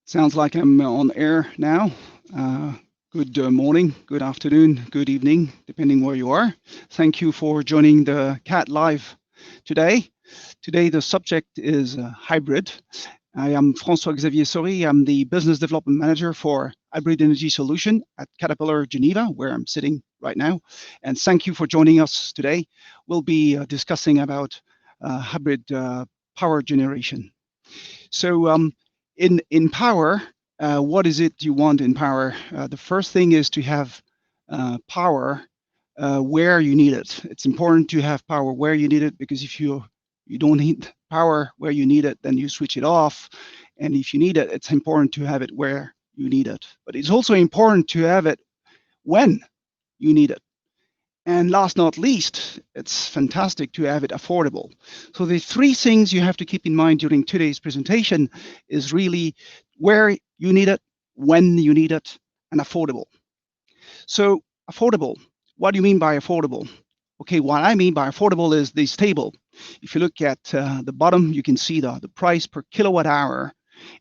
Sounds like I'm on air now. Good morning, good afternoon, good evening, depending where you are. Thank you for joining the CAT Live today. Today, the subject is hybrid. I am François-Xavier Sori. I'm the Business Development Manager for Hybrid Energy Solution at Caterpillar Geneva, where I'm sitting right now. And thank you for joining us today. We'll be discussing about hybrid power generation. So in power, what is it you want in power? The first thing is to have power where you need it. It's important to have power where you need it, because if you don't need power where you need it, then you switch it off. And if you need it, it's important to have it where you need it. But it's also important to have it when you need it. And last not least, it's fantastic to have it affordable. So the three things you have to keep in mind during today's presentation is really where you need it, when you need it, and affordable. So affordable, what do you mean by affordable? Okay, what I mean by affordable is this table. If you look at the bottom, you can see the price per kilowatt hour.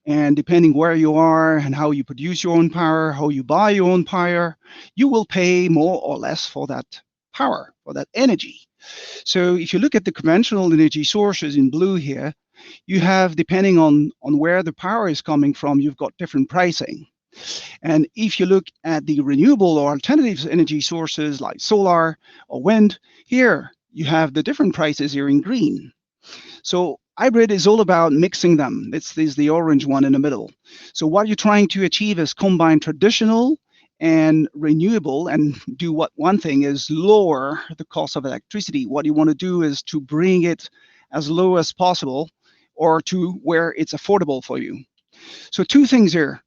And depending where you are and how you produce your own power, how you buy your own power, you will pay more or less for that power, for that energy. So if you look at the conventional energy sources in blue here, you have, depending on where the power is coming from, you've got different pricing. And if you look at the renewable or alternative energy sources like solar or wind, here you have the different prices here in green. So hybrid is all about mixing them. This is the orange one in the middle. So what you're trying to achieve is combine traditional and renewable, and do what one thing is lower the cost of electricity. What you want to do is to bring it as low as possible, or to where it's affordable for you. So two things here.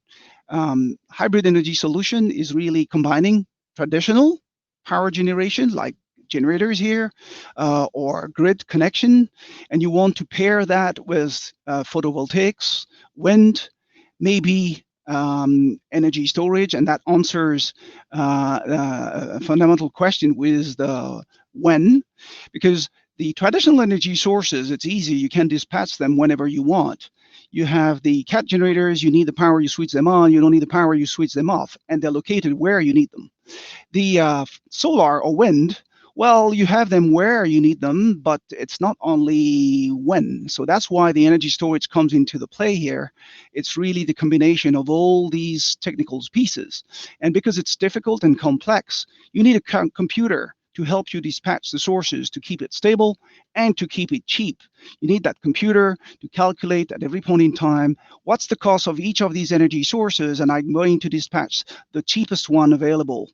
Hybrid energy solution is really combining traditional power generation like generators here, or grid connection, and you want to pair that with photovoltaics, wind, maybe energy storage, and that answers a fundamental question with the when, because the traditional energy sources, it's easy, you can dispatch them whenever you want. You have the CAT generators, you need the power, you switch them on, you don't need the power, you switch them off, and they're located where you need them. The solar or wind, well, you have them where you need them, but it's not only when. So that's why the energy storage comes into the play here. It's really the combination of all these technical pieces. And because it's difficult and complex, you need a computer to help you dispatch the sources, to keep it stable and to keep it cheap. You need that computer to calculate at every point in time what's the cost of each of these energy sources, and I'm going to dispatch the cheapest one available.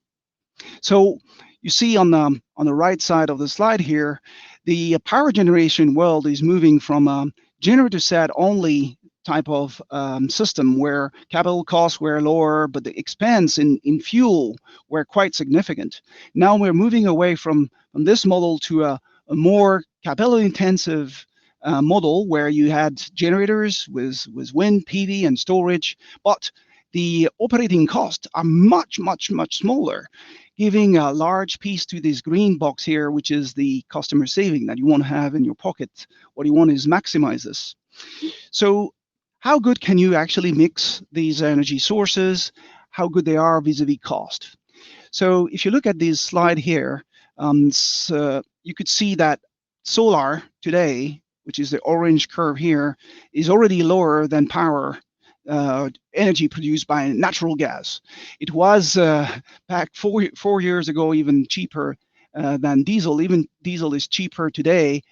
So you see on the right side of the slide here, the power generation world is moving from a generator set only type of system where capital costs were lower, but the expense in fuel were quite significant. Now we're moving away from this model to a more capital intensive model where you had generators with wind, PV, and storage, but the operating costs are much, much, much smaller, giving a large piece to this green box here, which is the customer saving that you want to have in your pocket. What you want is maximize this. So how good can you actually mix these energy sources? How good they are vis-a-vis cost? So if you look at this slide here, you could see that solar today, which is the orange curve here, is already lower than power energy produced by natural gas. It was back 4 years ago even cheaper than diesel. Even diesel is cheaper today.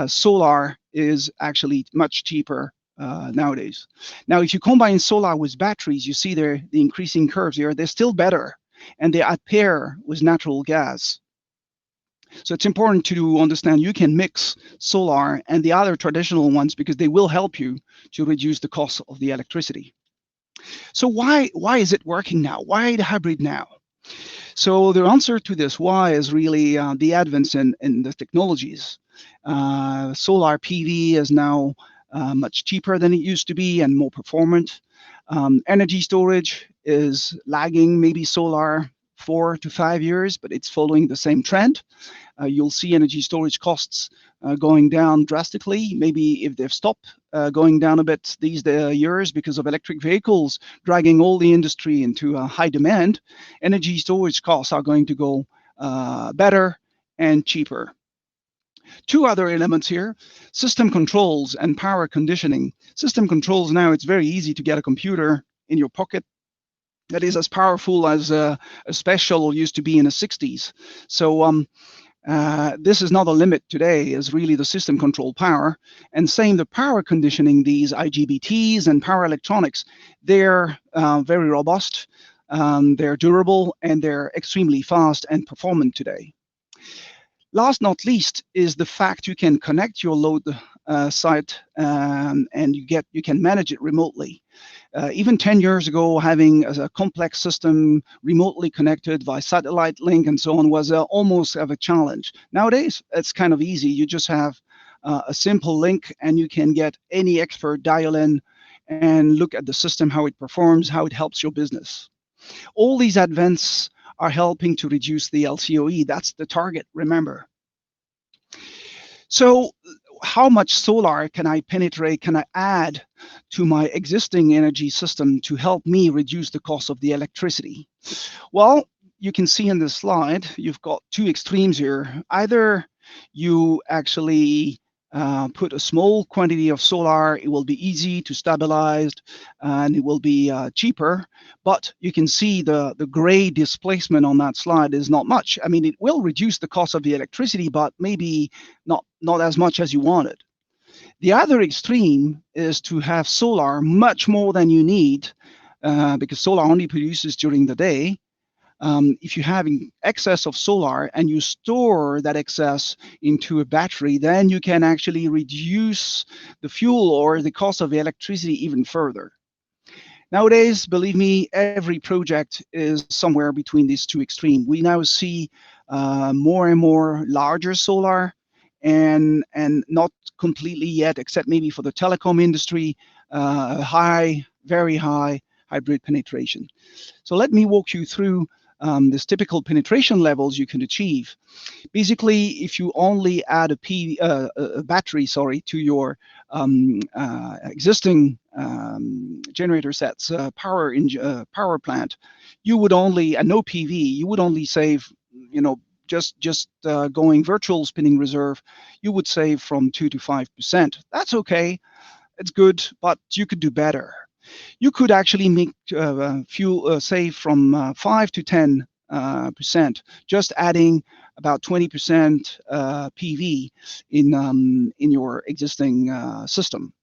Solar is actually much cheaper nowadays. Now, if you combine solar with batteries, you see the increasing curves here. They're still better, and they are pair with natural gas. So it's important to understand you can mix solar and the other traditional ones because they will help you to reduce the cost of the electricity. So why is it working now? Why the hybrid now? So the answer to this why is really the advance in the technologies. Solar PV is now much cheaper than it used to be and more performant. Energy storage is lagging maybe solar 4 to 5 years, but it's following the same trend. You'll see energy storage costs going down drastically. Maybe if they've stopped going down a bit these years because of electric vehicles dragging all the industry into high demand, energy storage costs are going to go better and cheaper. Two other elements here: system controls and power conditioning. System controls, now it's very easy to get a computer in your pocket that is as powerful as a special used to be in the 60s. So this is not a limit today, is really the system control power. And same the power conditioning, these IGBTs and power electronics, they're very robust, they're durable, and they're extremely fast and performant today. Last not least is the fact you can connect your load site and you can manage it remotely. Even 10 years ago, having a complex system remotely connected via satellite link and so on was almost of a challenge. Nowadays, it's kind of easy. You just have a simple link and you can get any expert dial in and look at the system, how it performs, how it helps your business. All these advances are helping to reduce the LCOE. That's the target, remember. So how much solar can I penetrate, can I add to my existing energy system to help me reduce the cost of the electricity? Well, you can see in this slide, you've got two extremes here. Either you actually put a small quantity of solar, it will be easy to stabilize and it will be cheaper, but you can see the gray displacement on that slide is not much. I mean, it will reduce the cost of the electricity, but maybe not as much as you wanted. The other extreme is to have solar much more than you need, because solar only produces during the day. If you have excess of solar and you store that excess into a battery, then you can actually reduce the fuel or the cost of the electricity even further. Nowadays, believe me, every project is somewhere between these two extremes. We now see more and more larger solar and not completely yet, except maybe for the telecom industry, high, very high hybrid penetration. So let me walk you through this typical penetration levels you can achieve. Basically, if you only add a battery, to your existing generator sets, power plant, you would only, and no PV, you would only save, just going virtual spinning reserve, you would save from 2 to 5%. That's okay, it's good, but you could do better. You could actually make fuel save from 5 to 10%, just adding about 20% PV in your existing system.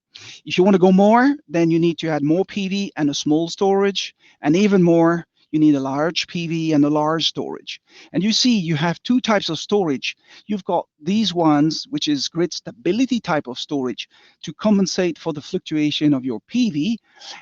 If you want to go more, then you need to add more PV and a small storage, and even more, you need a large PV and a large storage. And you see, you have two types of storage. You've got these ones, which is grid stability type of storage to compensate for the fluctuation of your PV.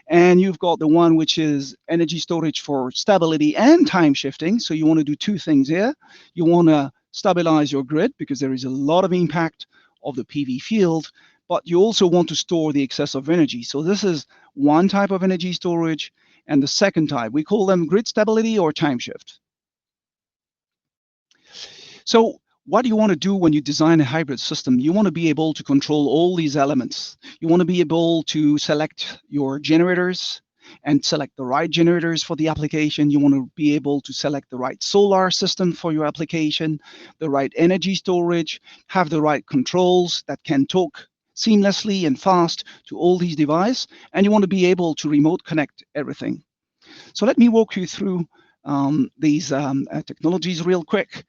And you've got the one which is energy storage for stability and time shifting. So you want to do two things here. You want to stabilize your grid because there is a lot of impact of the PV field, but you also want to store the excess of energy. So this is one type of energy storage. And the second type, we call them grid stability or time shift. So what do you want to do when you design a hybrid system? You want to be able to control all these elements. You want to be able to select your generators and select the right generators for the application. You want to be able to select the right solar system for your application, the right energy storage, have the right controls that can talk seamlessly and fast to all these devices, and you want to be able to remote connect everything. So let me walk you through these technologies real quick.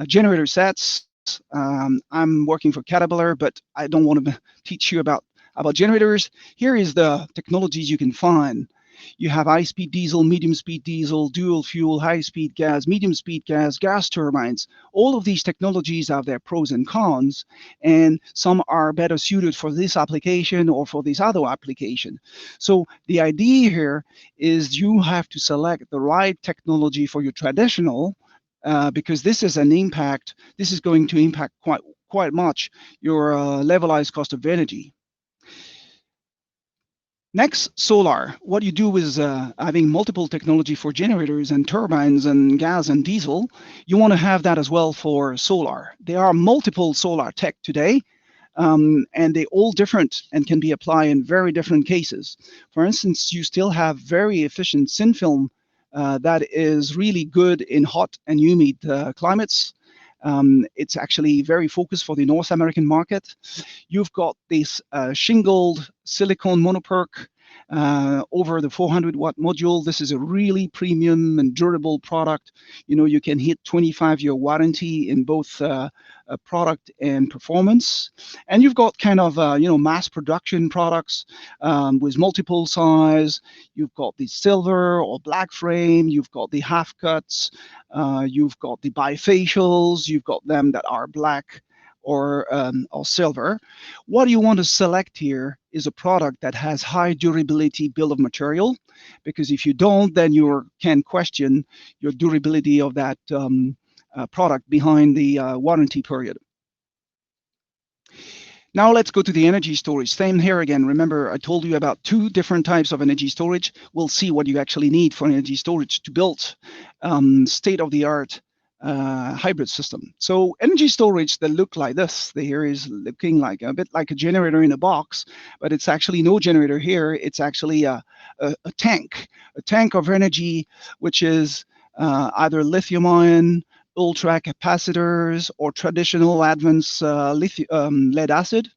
Generator sets. I'm working for Caterpillar, but I don't want to teach you about generators. Here is the technologies you can find. You have high-speed diesel, medium-speed diesel, dual fuel, high-speed gas, medium-speed gas, gas turbines. All of these technologies have their pros and cons, and some are better suited for this application or for this other application. So the idea here is you have to select the right technology for your traditional, because this is going to impact quite much your levelized cost of energy. Next, solar. What you do is having multiple technology for generators and turbines and gas and diesel. You want to have that as well for solar. There are multiple solar tech today, and they're all different and can be applied in very different cases. For instance, you still have very efficient thin film that is really good in hot and humid climates. It's actually very focused for the North American market. You've got this shingled silicone monoperk over the 400-watt module. This is a really premium and durable product. You can hit 25-year warranty in both product and performance. And you've got kind of mass production products with multiple size. You've got the silver or black frame. You've got the half cuts. You've got the bifacials. You've got them that are black or silver. What you want to select here is a product that has high durability bill of material, because if you don't, then you can question your durability of that product behind the warranty period. Now let's go to the energy storage. Same here again. Remember, I told you about two different types of energy storage. We'll see what you actually need for energy storage to build state-of-the-art hybrid system. So energy storage that look like this, here is looking like a bit like a generator in a box, but it's actually no generator here. It's actually a tank of energy, which is either lithium-ion, ultra capacitors, or traditional advanced lead acid,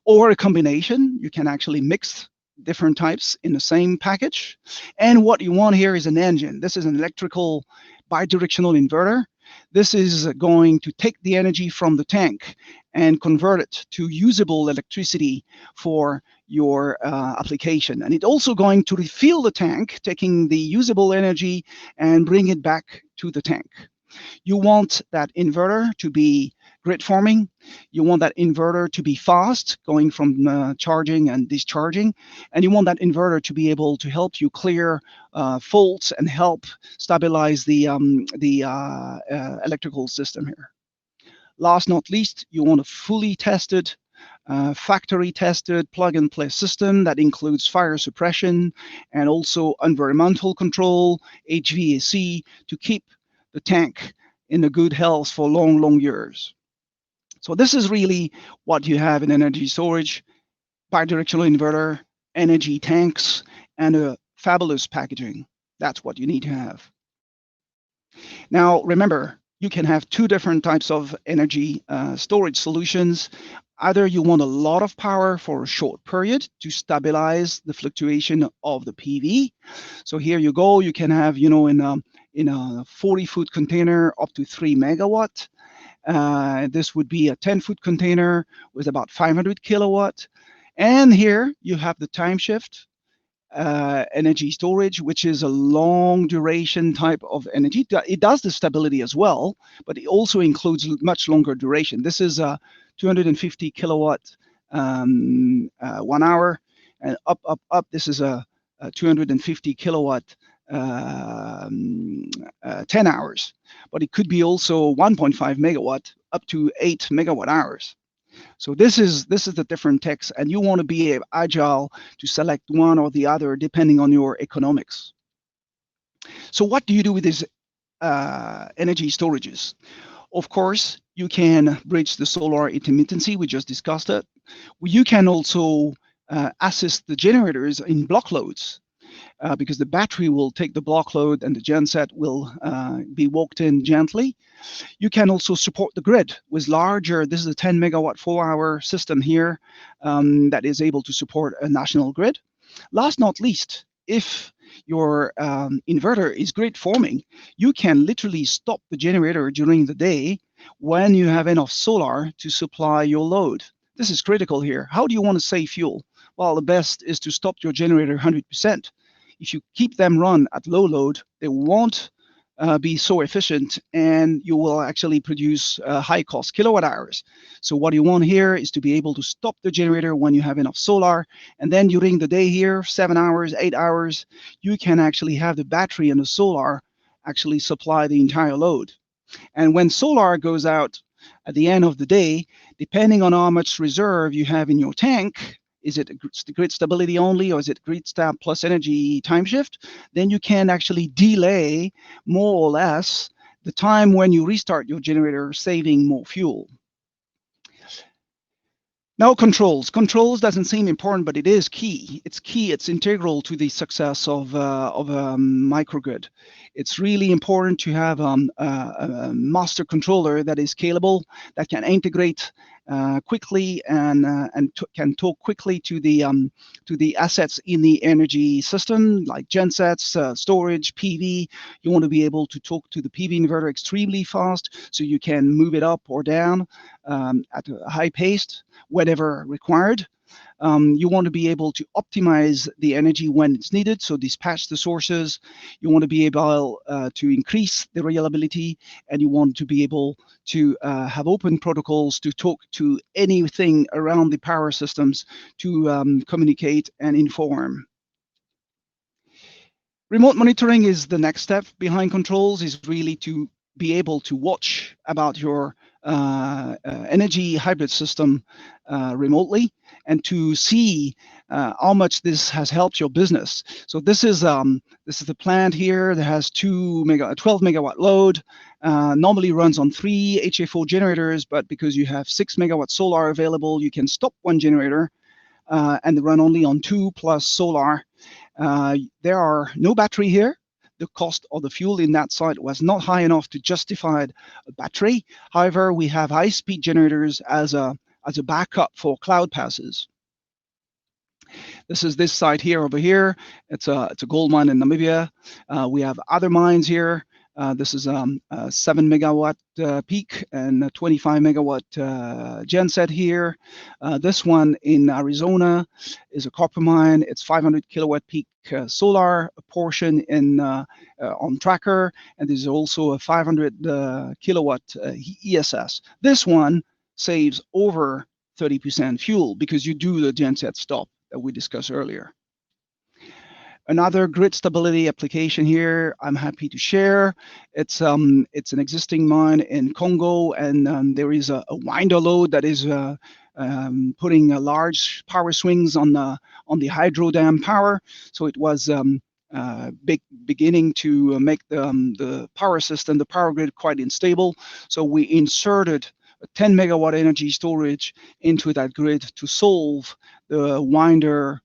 or a combination. You can actually mix different types in the same package. And what you want here is an engine. This is an electrical bidirectional inverter. This is going to take the energy from the tank and convert it to usable electricity for your application. And it's also going to refill the tank, taking the usable energy and bring it back to the tank. You want that inverter to be grid forming. You want that inverter to be fast, going from charging and discharging. And you want that inverter to be able to help you clear faults and help stabilize the electrical system here. Last not least, you want a fully tested, factory tested plug-and-play system that includes fire suppression and also environmental control, HVAC, to keep the tank in a good health for long years. So this is really what you have in energy storage: bidirectional inverter, energy tanks, and a fabulous packaging. That's what you need to have. Now, remember, you can have two different types of energy storage solutions. Either you want a lot of power for a short period to stabilize the fluctuation of the PV. So here you go. You can have, in a 40-foot container up to 3 megawatt. This would be a 10-foot container with about 500 kilowatt. And here you have the time shift energy storage, which is a long duration type of energy. It does the stability as well, but it also includes much longer duration. This is a 250 kilowatt 1 hour, and up. This is a 250 kilowatt 10 hours, but it could be also 1.5 megawatt up to 8 megawatt hours. So this is the different techs, and you want to be agile to select one or the other depending on your economics. So what do you do with these energy storages? Of course, you can bridge the solar intermittency. We just discussed it. You can also assist the generators in block loads. Because the battery will take the block load and the genset will be walked in gently. You can also support the grid with larger, this is a 10 megawatt 4-hour system here that is able to support a national grid. Last not least, if your inverter is grid forming, you can literally stop the generator during the day when you have enough solar to supply your load. This is critical here. How do you want to save fuel? Well, the best is to stop your generator 100%. If you keep them run at low load, they won't be so efficient, and you will actually produce high cost kilowatt hours. So what you want here is to be able to stop the generator when you have enough solar, and then during the day here, 7 hours, 8 hours, you can actually have the battery and the solar actually supply the entire load. And when solar goes out at the end of the day, depending on how much reserve you have in your tank, is it grid stability only, or is it grid stab plus energy time shift, then you can actually delay more or less the time when you restart your generator, saving more fuel. Now, controls. Controls doesn't seem important, but it is key. It's key. It's integral to the success of a microgrid. It's really important to have a master controller that is scalable, that can integrate quickly and can talk quickly to the assets in the energy system, like gensets, storage, PV. You want to be able to talk to the PV inverter extremely fast, so you can move it up or down at a high pace whenever required. You want to be able to optimize the energy when it's needed, so dispatch the sources. You want to be able to increase the reliability, and you want to be able to have open protocols to talk to anything around the power systems to communicate and inform. Remote monitoring is the next step behind controls, is really to be able to watch about your energy hybrid system remotely, and to see how much this has helped your business. So this is the plant here that has 12 megawatt load. Normally runs on 3 HFO generators, but because you have 6 megawatt solar available, you can stop one generator and run only on 2 plus solar. There are no battery here. The cost of the fuel in that site was not high enough to justify a battery. However, we have high-speed generators as a backup for cloud passes. This is this site here over here. It's a gold mine in Namibia. We have other mines here. This is a 7 megawatt peak and a 25 megawatt genset here. This one in Arizona is a copper mine. It's 500 kilowatt peak solar, a portion in on tracker, and there's also a 500 kilowatt ESS. This one saves over 30% fuel because you do the genset stop that we discussed earlier. Another grid stability application here I'm happy to share. It's an existing mine in Congo, and there is a winder load that is putting large power swings on the hydro dam power. So it was beginning to make the power system, the power grid, quite unstable. So we inserted a 10 megawatt energy storage into that grid to solve the winder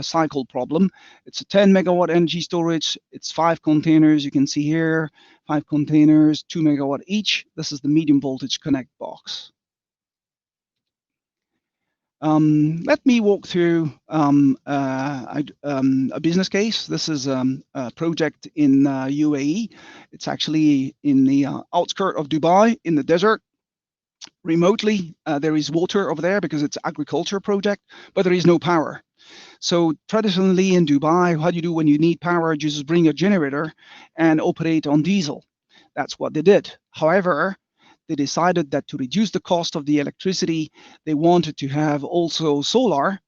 cycle problem. It's a 10 megawatt energy storage. It's 5 containers. You can see here, 5 containers, 2 megawatt each. This is the medium voltage connect box. Let me walk through a business case. This is a project in UAE. It's actually in the outskirts of Dubai, in the desert. Remotely, there is water over there because it's an agriculture project, but there is no power. So traditionally in Dubai, what you do when you need power, you just bring a generator and operate on diesel. That's what they did. However, they decided that to reduce the cost of the electricity, they wanted to have also solar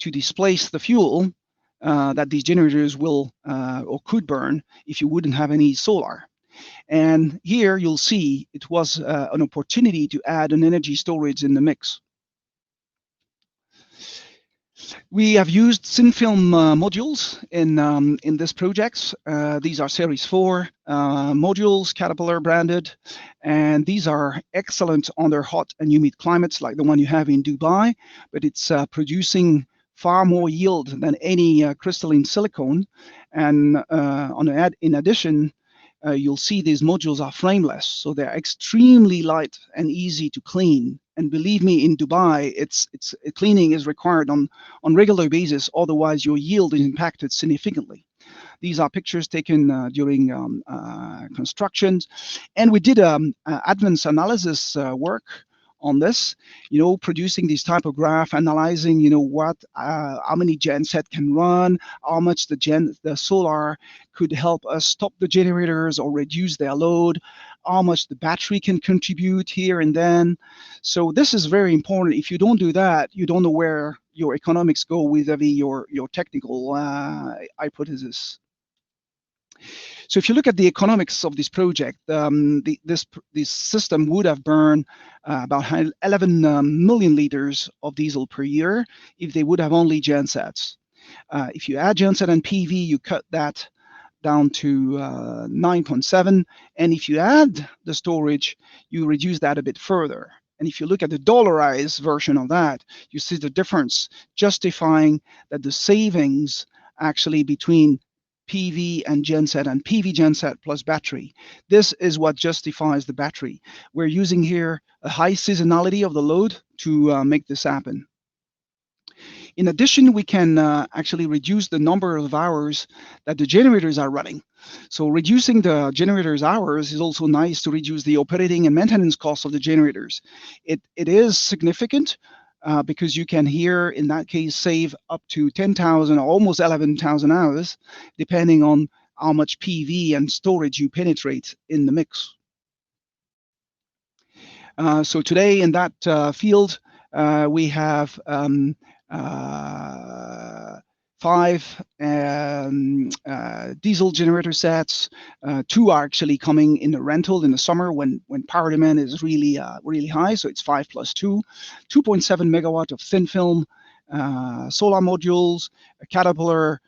to displace the fuel that these generators will or could burn if you wouldn't have any solar. And here you'll see it was an opportunity to add an energy storage in the mix. We have used thin film modules in this project. These are Series 4 modules, Caterpillar branded, and these are excellent under hot and humid climates like the one you have in Dubai, but it's producing far more yield than any crystalline silicone. And in addition, you'll see these modules are frameless, so they're extremely light and easy to clean. And believe me, in Dubai, it's cleaning is required on regular basis. Otherwise, your yield is impacted significantly. These are pictures taken during constructions, and we did advanced analysis work on this, producing this type of graph, analyzing, how many genset can run, how much the solar could help us stop the generators or reduce their load, how much the battery can contribute here and then. So this is very important. If you don't do that, you don't know where your economics go vis-a-vis your technical hypothesis. So if you look at the economics of this project, this system would have burned about 11 million liters of diesel per year if they would have only gensets. If you add genset and PV, you cut that down to 9.7. And if you add the storage, you reduce that a bit further. And if you look at the dollarized version of that, you see the difference, justifying that the savings actually between PV and genset and PV genset plus battery. This is what justifies the battery. We're using here a high seasonality of the load to make this happen. In addition, we can actually reduce the number of hours that the generators are running. So reducing the generators' hours is also nice to reduce the operating and maintenance costs of the generators. It is significant because you can here, in that case, save up to 10,000 or almost 11,000 hours, depending on how much PV and storage you penetrate in the mix. So today in that field, we have 5 diesel generator sets. 2 are actually coming in the rental in the summer when power demand is really high. So it's 5 plus 2, 2.7 megawatt of thin film solar modules, a Caterpillar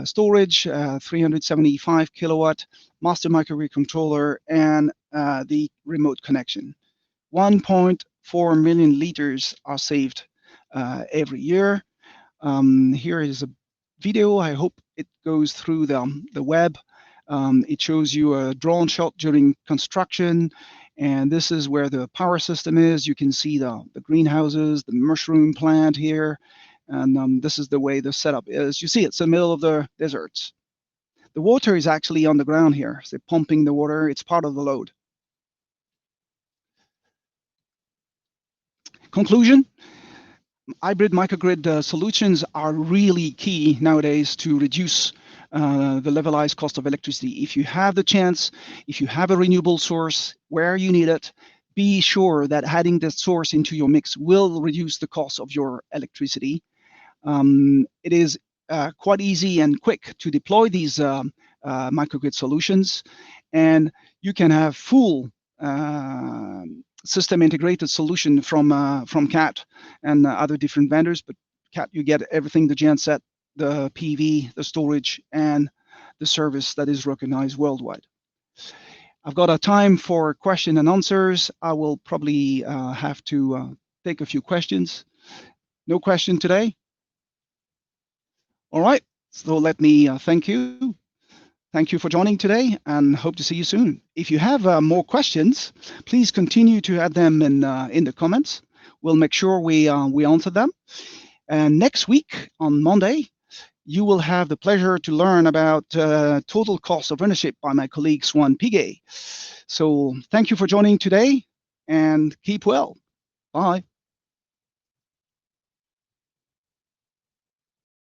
storage, 375 kilowatt master microgrid controller, and the remote connection. 1.4 million liters are saved every year. Here is a video. I hope it goes through the web. It shows you a drone shot during construction, and this is where the power system is. You can see the greenhouses, the mushroom plant here, and this is the way the setup is. You see it's the middle of the deserts. The water is actually on the ground here. So they're pumping the water. It's part of the load. Conclusion: hybrid microgrid solutions are really key nowadays to reduce the levelized cost of electricity. If you have the chance, if you have a renewable source where you need it, be sure that adding that source into your mix will reduce the cost of your electricity. It is quite easy and quick to deploy these microgrid solutions, and you can have full system integrated solution from CAT and other different vendors. But CAT, you get everything: the genset, the PV, the storage, and the service that is recognized worldwide. I've got a time for question and answers. I will probably have to take a few questions. No question today? All right, so let me thank you. Thank you for joining today, and hope to see you soon. If you have more questions, please continue to add them in the comments. We'll make sure we answer them. And next week on Monday, you will have the pleasure to learn about total cost of ownership by my colleague Swan Piguet. So thank you for joining today, and keep well. Bye.